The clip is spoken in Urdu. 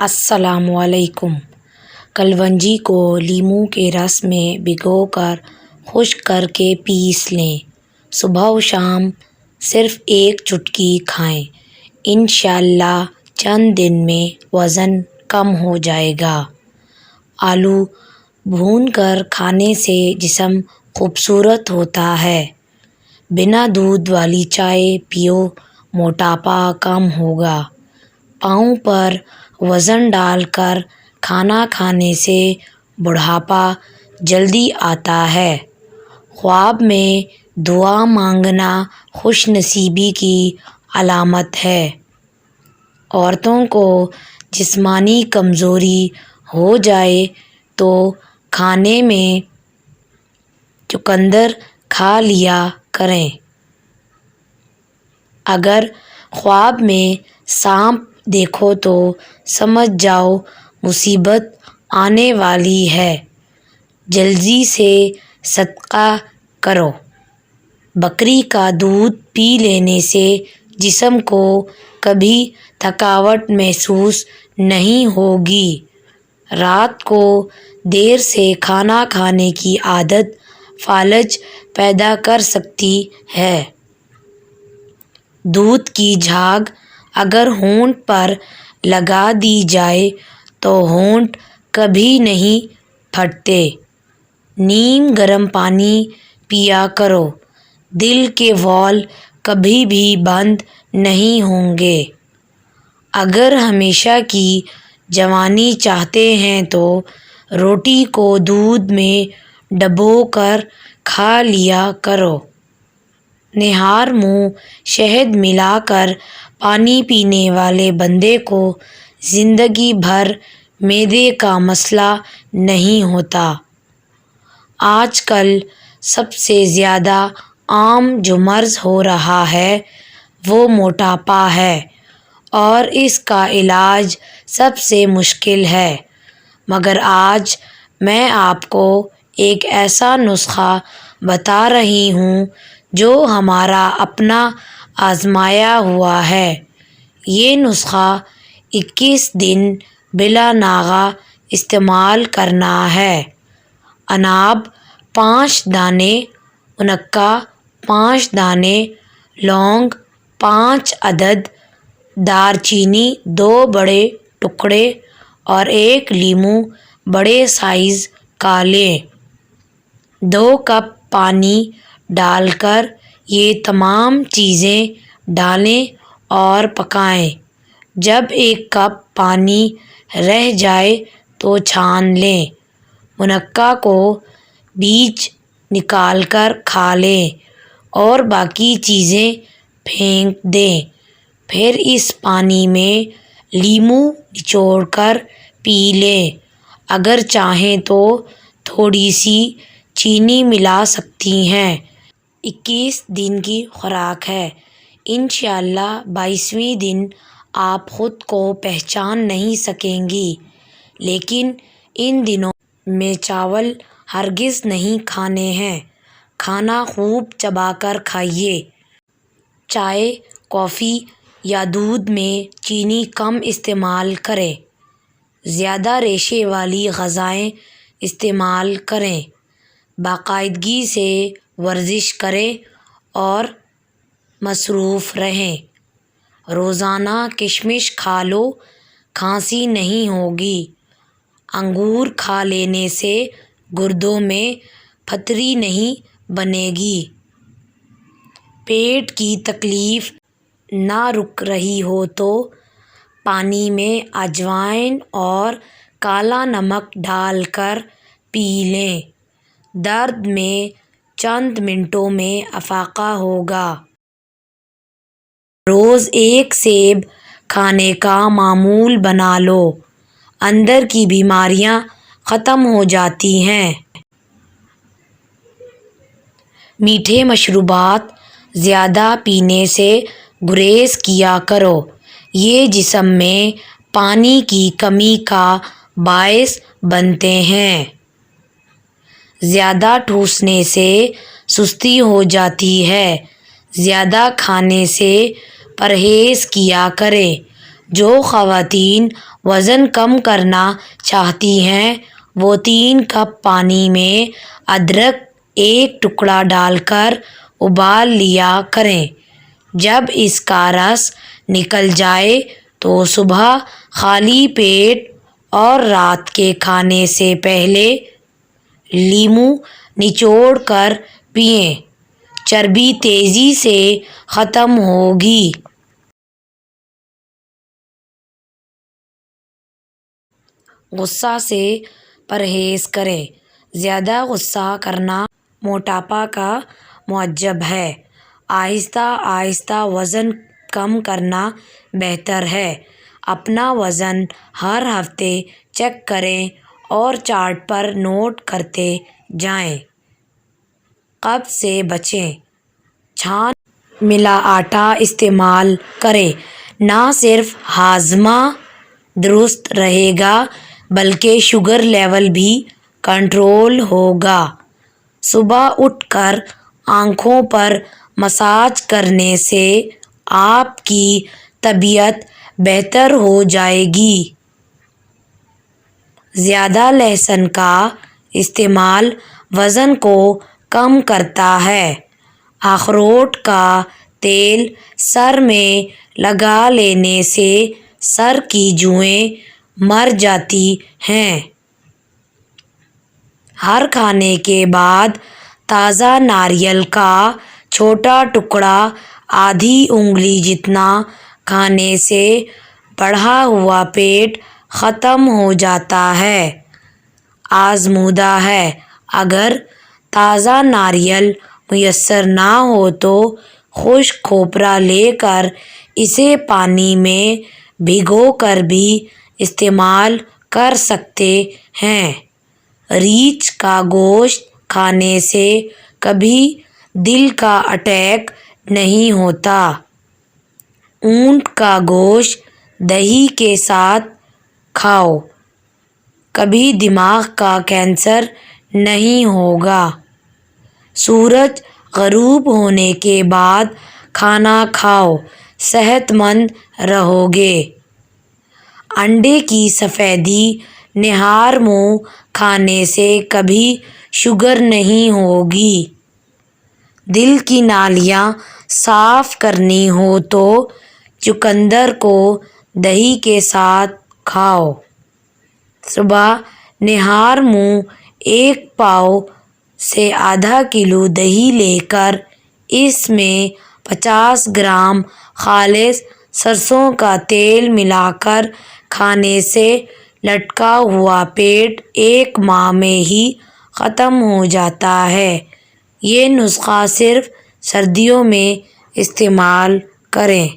السلام علیکم۔ کلونجی کو لیموں کے رس میں بھگو کر خشک کر کے پیس لیں۔ صبح و شام صرف ایک چٹکی کھائیں۔ انشاءاللہ چند دن میں وزن کم ہو جائے گا۔ آلو بھون کر کھانے سے جسم خوبصورت ہوتا ہے۔ بنا دودھ والی چائے پیو، موٹاپا کم ہوگا۔ پاؤں پر وزن ڈال کر کھانا کھانے سے بڑھاپا جلدی آتا ہے۔ خواب میں دعا مانگنا خوش نصیبی کی علامت ہے۔ عورتوں کو جسمانی کمزوری ہو جائے تو کھانے میں چقندر کھا لیا کریں۔ اگر خواب میں سانپ دیکھو تو سمجھ جاؤ مصیبت آنے والی ہے۔ جلدی سے صدقہ کرو۔ بکری کا دودھ پی لینے سے جسم کو کبھی تھکاوٹ محسوس نہیں ہوگی۔ رات کو دیر سے کھانا کھانے کی عادت فالج پیدا کر سکتی ہے۔ دودھ کی جھاگ اگر ہونٹ پر لگا دی جائے تو ہونٹ کبھی نہیں پھٹتے۔ نیم گرم پانی پیا کرو۔ دل کے والو کبھی بھی بند نہیں ہوں گے۔ اگر ہمیشہ کی جوانی چاہتے ہیں تو روٹی کو دودھ میں ڈبو کر کھا لیا کرو۔ نہار منہ شہد ملا کر پانی پینے والے بندے کو زندگی بھر معدے کا مسئلہ نہیں ہوتا۔ آج کل سب سے زیادہ عام جو مرض ہو رہا ہے وہ موٹاپا ہے، اور اس کا علاج سب سے مشکل ہے۔ مگر آج میں آپ کو ایک ایسا نسخہ بتا رہی ہوں جو ہمارا اپنا آزمایا ہوا ہے۔ یہ نسخہ 21 دن بلا ناغہ استعمال کرنا ہے۔ اناب 5 دانے، منقہ 5 دانے، لونگ 5 عدد، دار چینی 2 بڑے ٹکڑے اور 1 لیموں بڑے سائز کا لیں۔ 2 کپ پانی ڈال کر یہ تمام چیزیں ڈالیں اور پکائیں۔ جب 1 کپ پانی رہ جائے تو چھان لیں۔ منقہ کو بیج نکال کر کھا لیں اور باقی چیزیں پھینک دیں۔ پھر اس پانی میں لیموں نچوڑ کر پی لیں۔ اگر چاہیں تو تھوڑی سی چینی ملا سکتی ہیں۔ 21 دن کی خوراک ہے۔ انشاءاللہ 22ویں دن آپ خود کو پہچان نہیں سکیں گی۔ لیکن ان دنوں میں چاول ہرگز نہیں کھانے ہیں۔ کھانا خوب چبا کر کھائیے۔ چائے، کافی یا دودھ میں چینی کم استعمال کریں۔ زیادہ ریشے والی غذائیں استعمال کریں۔ باقاعدگی سے ورزش کریں اور مصروف رہیں۔ روزانہ کشمش کھا لو، کھانسی نہیں ہوگی۔ انگور کھا لینے سے گردوں میں پتھری نہیں بنے گی۔ پیٹ کی تکلیف نہ رک رہی ہو تو پانی میں اجوائن اور کالا نمک ڈال کر پی لیں۔ درد میں چند منٹوں میں افاقہ ہوگا۔ روز 1 سیب کھانے کا معمول بنا لو، اندر کی بیماریاں ختم ہو جاتی ہیں۔ میٹھے مشروبات زیادہ پینے سے گریز کیا کرو۔ یہ جسم میں پانی کی کمی کا باعث بنتے ہیں۔ زیادہ ٹھوسنے سے سستی ہو جاتی ہے۔ زیادہ کھانے سے پرہیز کیا کریں۔ جو خواتین وزن کم کرنا چاہتی ہیں وہ 3 کپ پانی میں ادرک 1 ٹکڑا ڈال کر ابال لیا کریں۔ جب اس کا رس نکل جائے تو صبح خالی پیٹ اور رات کے کھانے سے پہلے لیموں نچوڑ کر پئیں۔ چربی تیزی سے ختم ہوگی۔ غصہ سے پرہیز کریں۔ زیادہ غصہ کرنا موٹاپا کا موجب ہے۔ آہستہ آہستہ وزن کم کرنا بہتر ہے۔ اپنا وزن ہر ہفتے چیک کریں اور چارٹ پر نوٹ کرتے جائیں۔ قبض سے بچیں۔ چھان ملا آٹا استعمال کریں۔ نہ صرف ہاضمہ درست رہے گا بلکہ شوگر لیول بھی کنٹرول ہوگا۔ صبح اٹھ کر آنکھوں پر مساج کرنے سے آپ کی طبیعت بہتر ہو جائے گی۔ زیادہ لہسن کا استعمال وزن کو کم کرتا ہے۔ اخروٹ کا تیل سر میں لگا لینے سے سر کی جوئیں مر جاتی ہیں۔ ہر کھانے کے بعد تازہ ناریل کا چھوٹا ٹکڑا آدھی انگلی جتنا کھانے سے بڑھا ہوا پیٹ ختم ہو جاتا ہے۔ آزمودہ ہے۔ اگر تازہ ناریل میسر نہ ہو تو خشک کھوپرا لے کر اسے پانی میں بھگو کر بھی استعمال کر سکتے ہیں۔ ریچھ کا گوشت کھانے سے کبھی دل کا اٹیک نہیں ہوتا۔ اونٹ کا گوشت دہی کے ساتھ کھاؤ، کبھی دماغ کا کینسر نہیں ہوگا۔ سورج غروب ہونے کے بعد کھانا کھاؤ، صحت مند رہو گے۔ انڈے کی سفیدی نہار منہ کھانے سے کبھی شوگر نہیں ہوگی۔ دل کی نالیاں صاف کرنی ہو تو چقندر کو دہی کے ساتھ کھاؤ۔ صبح نہار منہ 1 پاؤ سے آدھا کلو دہی لے کر اس میں 50 گرام خالص سرسوں کا تیل ملا کر کھانے سے لٹکا ہوا پیٹ 1 ماہ میں ہی ختم ہو جاتا ہے۔ یہ نسخہ صرف سردیوں میں استعمال کریں۔